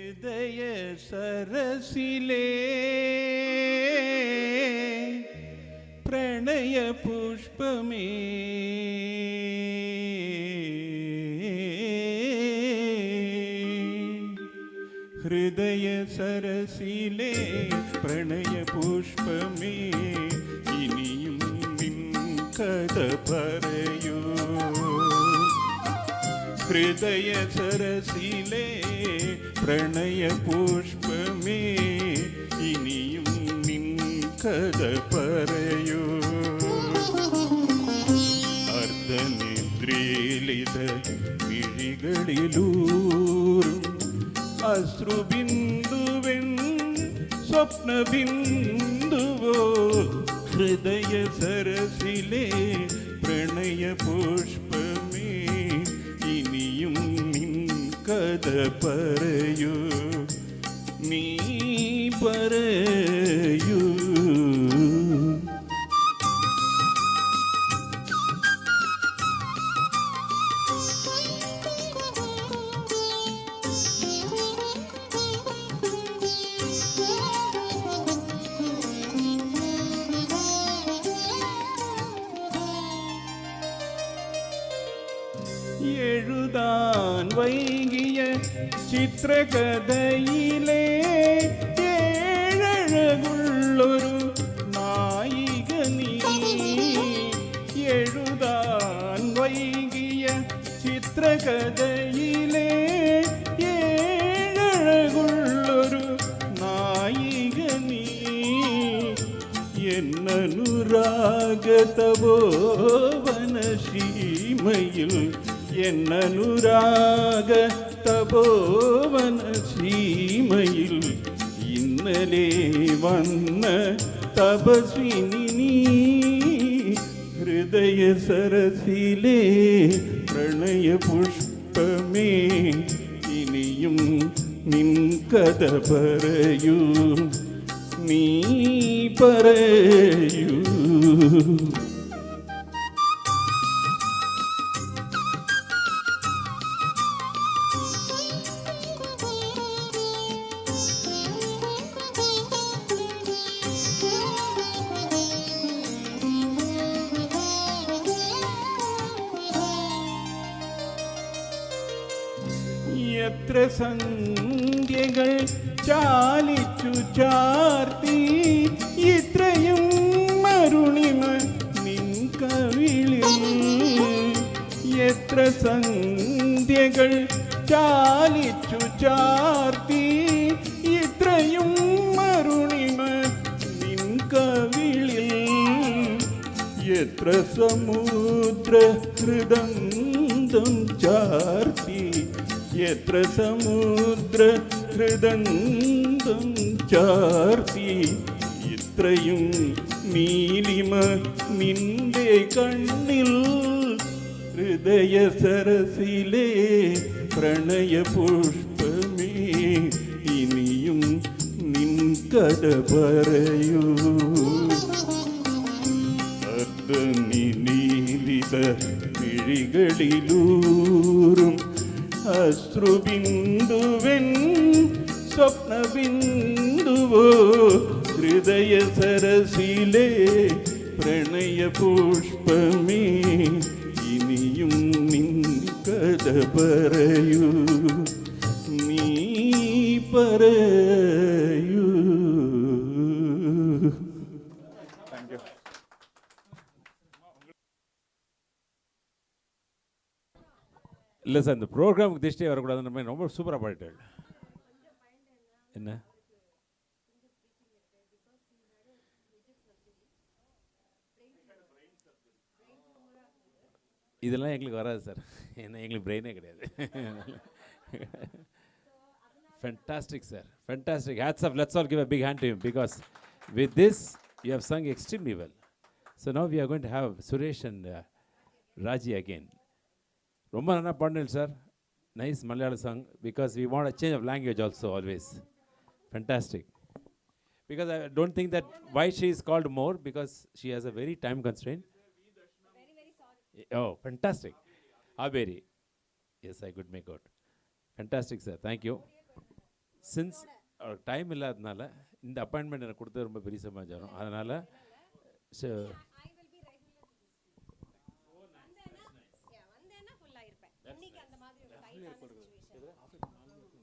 ഹൃദയ സരസിലേ പ്രണയ പുഷ്പമേ ഹൃദയ സരസിലേ പ്രണയ പുഷ്പമേ ഇനിയും നിൻ കഥ പറയൂ. ഹൃദയ സരസിലേ പ്രണയ പുഷ്പമേ ഇനിയും നിൻ കഥ പറയൂ. അർദ്ധനിദ്രയിലിത മിഴികളിലൂറും അശ്രുബിന്ദുവൻ സ്വപ്നബിന്ദുവോ ഹൃദയ സരസിലേ പ്രണയ പുഷ്പമേ ഇനിയും നിൻ കഥ പറയൂ. നീ പറയൂ. എഴുതാൻ വൈകിയ ചിത്രകഥയിലെ ഏഴഴകുള്ളൊരു നായിക നീ. എഴുതാൻ വൈകിയ ചിത്രകഥയിലെ ഏഴഴകുള്ളൊരു നായിക നീ. എന്നനുരാഗതപോവന സീമയിൽ എന്നനുരാഗ തപോവന സീമയിൽ ഇന്നലെ വന്ന തപസ്വിനി നീ. ഹൃദയ സരസിലേ പ്രണയ പുഷ്പമേ ഇനിയും നിൻ കഥ പറയൂ. നീ പറയൂ. എത്ര സന്ധ്യകൾ ചാലിച്ചു ചാർത്തി ഇത്രയും മരുണിമ നിൻ കവിളിൽ. എത്ര സന്ധ്യകൾ ചാലിച്ചു ചാർത്തി ഇത്രയും മരുണിമ നിൻ കവിളിൽ. എത്ര സമുദ്ര ഹൃദന്തം ചാർത്തി എത്ര സമുദ്ര ഹൃദന്തം ചാർത്തി ഇത്രയും നീലിമ നിന്റെ കണ്ണിൽ. ഹൃദയ സരസിലേ പ്രണയ പുഷ്പമേ ഇനിയും നിൻ കഥ പറയൂ. അർദ്ധനിലീലിത മിഴികളിലൂറും അശ്രുബിന്ദുവൻ സ്വപ്നബിന്ദുവോ ഹൃദയ സരസിലേ പ്രണയ പുഷ്പമേ ഇനിയും നിൻ കഥ പറയൂ. നീ പറയൂ. இல்லை சார், இந்த ப்ரோக்ராமுக்கு திஷ்டே வரக்கூடாதுன்ற மாதிரி ரொம்ப சூப்பராக பாடிட்டாள். என்ன இதெல்லாம் எங்களுக்கு வராது சார், ஏன்னா எங்களுக்கு பிரெயினே கிடையாது. Fantastic sir, fantastic. Hats off. Let's all give a big hand to him because with this you have sung extremely well. So now we are going to have Suresh and Raji again. ரொம்ப நல்லா பாடினேன் sir. Nice மலையாள song because we want a change of language also always. Fantastic. Because I don't think that why she is called more because she has a very time constraint. Very sorry. Oh, fantastic. Aberi. Yes, I could make out. Fantastic, sir. Thank you. Since time இல்லாததுனால இந்த appointment எனக்கு கொடுத்தது ரொம்ப பெரிய சமாச்சாரம். அதனால் I will be regular to this place. வந்தேன்னா full ஆ இருப்பேன். இன்னைக்கு அந்த மாதிரி ஒரு டைட்டான situation.